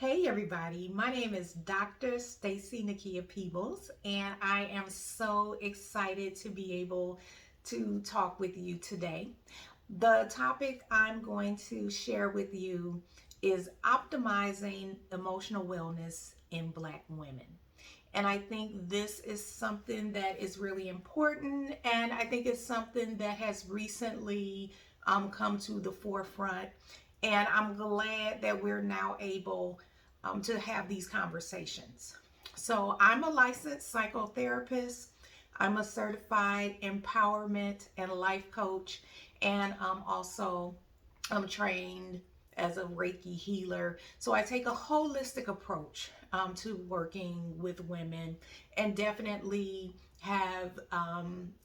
Hey everybody, my name is Dr. Stacy Nakia Peebles, and I am so excited to be able to talk with you today. The topic I'm going to share with you is optimizing emotional wellness in Black women. And I think this is something that is really important, and I think it's something that has recently come to the forefront. And I'm glad that we're now able to have these conversations. So, I'm a licensed psychotherapist, I'm a certified empowerment and life coach, and I'm trained as a Reiki healer. So I take a holistic approach to working with women, and definitely have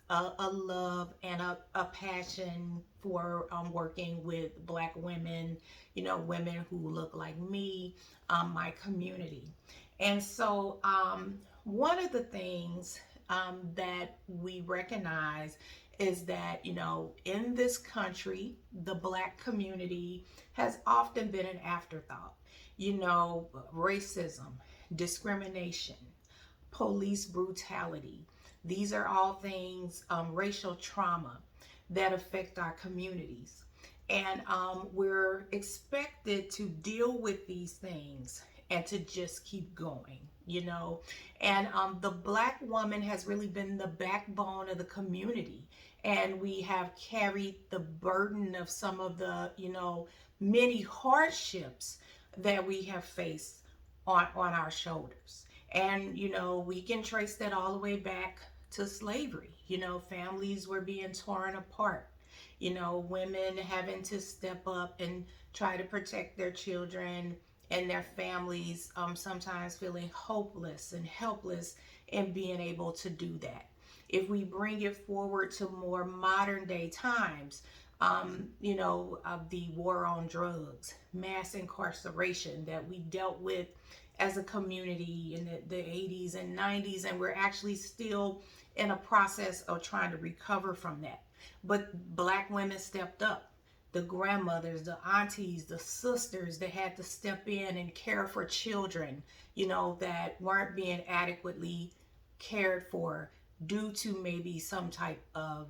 a love and a passion for working with Black women, women who look like me, my community. And so, one of the things that we recognize is that, in this country, the Black community has often been an afterthought. Racism, discrimination, police brutality. These are all things, racial trauma that affect our communities. And we're expected to deal with these things and to just keep going. And the Black woman has really been the backbone of the community. And we have carried the burden of some of the, many hardships that we have faced on our shoulders. And, we can trace that all the way back to slavery. Families were being torn apart. Women having to step up and try to protect their children and their families, sometimes feeling hopeless and helpless in being able to do that. If we bring it forward to more modern day times, the war on drugs, mass incarceration that we dealt with as a community in the 80s and 90s, and we're actually still in a process of trying to recover from that. But Black women stepped up. The grandmothers, the aunties, the sisters that had to step in and care for children, that weren't being adequately cared for due to maybe some type of,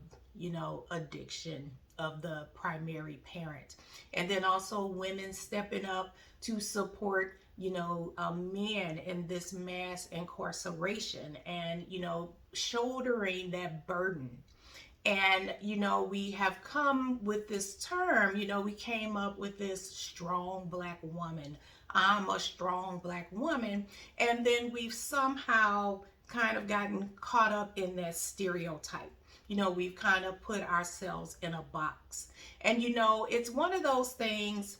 addiction of the primary parent. And then also women stepping up to support, men in this mass incarceration and, shouldering that burden. And, we have come with this term, we came up with this strong Black woman. I'm a strong Black woman. And then we've somehow kind of gotten caught up in that stereotype. We've kind of put ourselves in a box. And, it's one of those things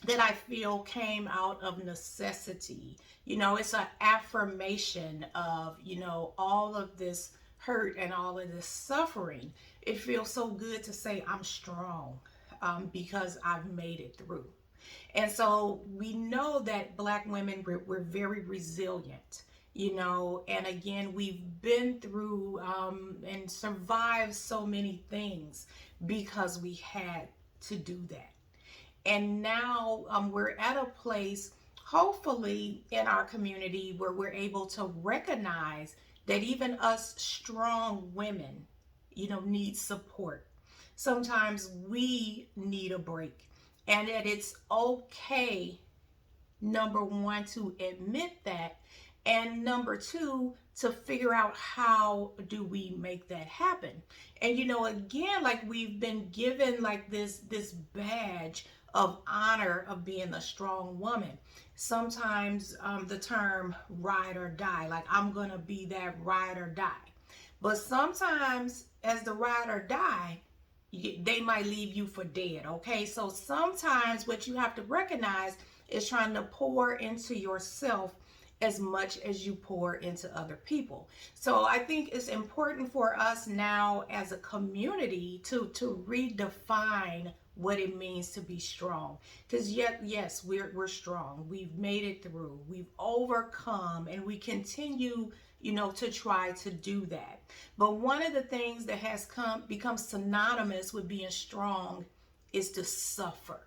that I feel came out of necessity. It's an affirmation of, all of this hurt and all of this suffering. It feels so good to say I'm strong, because I've made it through. And so we know that Black women, we're very resilient. And again, we've been through and survived so many things because we had to do that. And now we're at a place, hopefully, in our community where we're able to recognize that even us strong women, need support. Sometimes we need a break, and that it's okay, number one, to admit that, and number two, to figure out how do we make that happen. And again, like we've been given like this badge of honor of being a strong woman. Sometimes the term ride or die, like I'm gonna be that ride or die. But sometimes as the ride or die, they might leave you for dead. Okay, so sometimes what you have to recognize is trying to pour into yourself as much as you pour into other people. So I think it's important for us now as a community to redefine what it means to be strong. Because yes, we're strong. We've made it through. We've overcome, and we continue, to try to do that. But one of the things that has become synonymous with being strong is to suffer.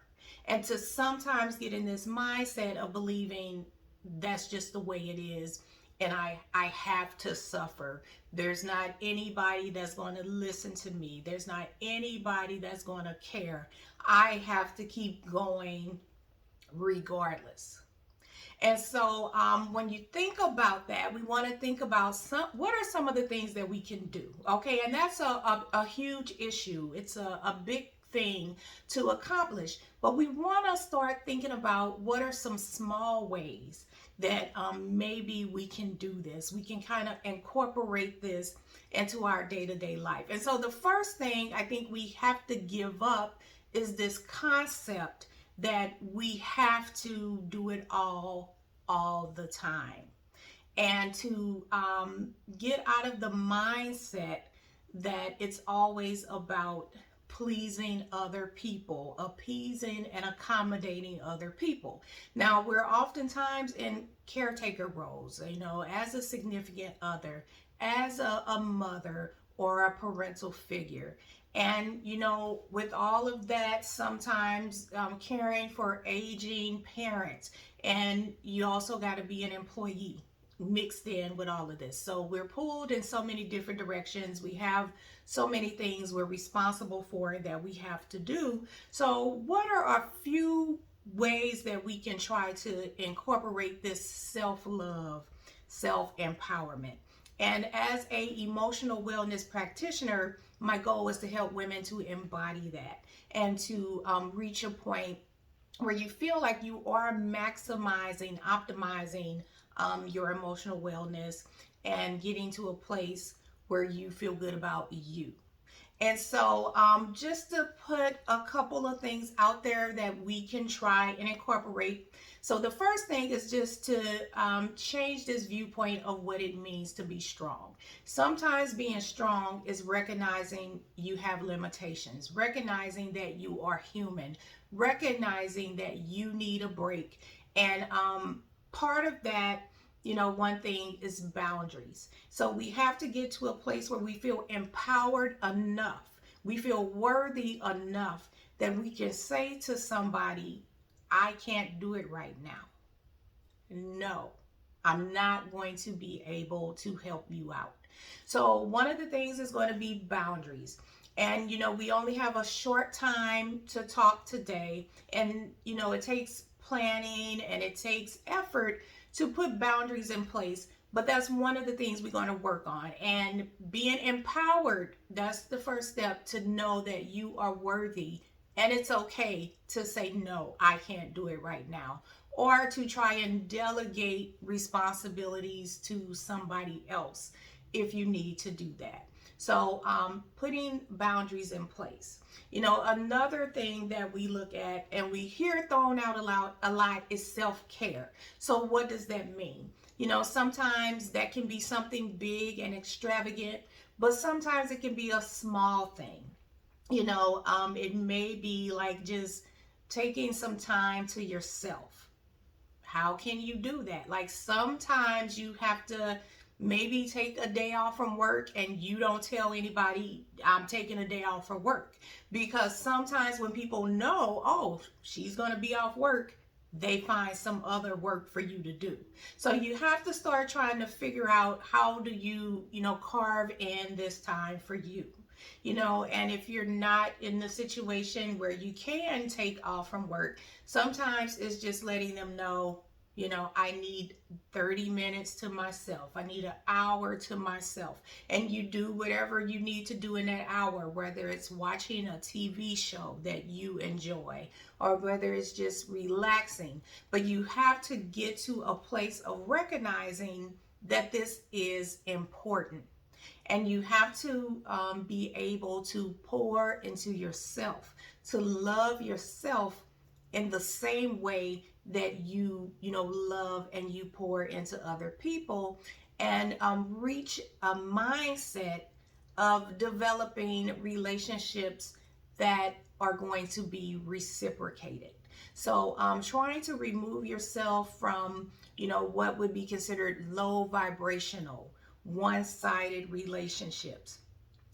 and to sometimes get in this mindset of believing that's just the way it is, and I have to suffer. There's not anybody that's going to listen to me. There's not anybody that's going to care. I have to keep going regardless. And so when you think about that, we want to think about what are some of the things that we can do. Okay, and that's a huge issue. It's a big thing to accomplish. But we want to start thinking about what are some small ways that maybe we can do this. We can kind of incorporate this into our day-to-day life. And so the first thing I think we have to give up is this concept that we have to do it all the time, and to get out of the mindset that it's always about pleasing other people, appeasing and accommodating other people. Now, we're oftentimes in caretaker roles, as a significant other, as a mother or a parental figure. And, with all of that, sometimes caring for aging parents. And you also got to be an employee mixed in with all of this. So we're pulled in so many different directions. We have so many things we're responsible for that we have to do. So what are a few ways that we can try to incorporate this self-love, self-empowerment? And as a emotional wellness practitioner, my goal is to help women to embody that and to reach a point where you feel like you are maximizing, optimizing your emotional wellness and getting to a place where you feel good about you. And so just to put a couple of things out there that we can try and incorporate. So the first thing is just to change this viewpoint of what it means to be strong. Sometimes being strong is recognizing you have limitations, recognizing that you are human, recognizing that you need a break. And part of that, one thing is boundaries. So we have to get to a place where we feel empowered enough, we feel worthy enough that we can say to somebody, I can't do it right now. No, I'm not going to be able to help you out. So one of the things is going to be boundaries. And, we only have a short time to talk today. And, it takes planning and it takes effort to put boundaries in place. But that's one of the things we're going to work on. And being empowered, that's the first step, to know that you are worthy. And it's okay to say, no, I can't do it right now. Or to try and delegate responsibilities to somebody else if you need to do that. So putting boundaries in place. Another thing that we look at and we hear thrown out a lot is self-care. So what does that mean? Sometimes that can be something big and extravagant, but sometimes it can be a small thing. It may be like just taking some time to yourself. How can you do that? Like sometimes you have to maybe take a day off from work and you don't tell anybody I'm taking a day off from work, because sometimes when people know, oh, she's going to be off work, they find some other work for you to do. So you have to start trying to figure out how do you, carve in this time for you. And if you're not in the situation where you can take off from work, sometimes it's just letting them know, I need 30 minutes to myself. I need an hour to myself. And you do whatever you need to do in that hour, whether it's watching a TV show that you enjoy or whether it's just relaxing. But you have to get to a place of recognizing that this is important. And you have to be able to pour into yourself, to love yourself in the same way that you love and you pour into other people, and reach a mindset of developing relationships that are going to be reciprocated. So trying to remove yourself from what would be considered low vibrational, one-sided relationships.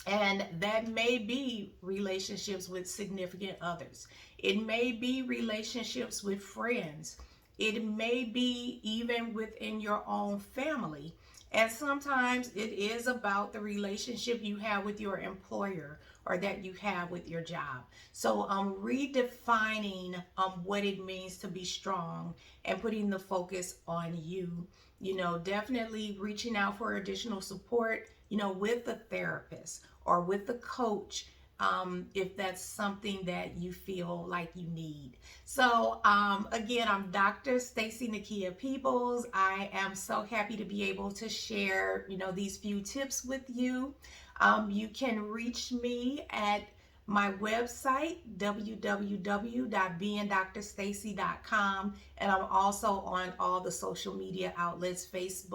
And that may be relationships with significant others. It may be relationships with friends. It may be even within your own family. And sometimes it is about the relationship you have with your employer or that you have with your job. So redefining what it means to be strong and putting the focus on you. Definitely reaching out for additional support, with the therapist or with the coach, if that's something that you feel like you need. So, again, I'm Dr. Stacy Nakia Peoples. I am so happy to be able to share, these few tips with you. You can reach me at my website, www.beingdrstacy.com, and I'm also on all the social media outlets, Facebook,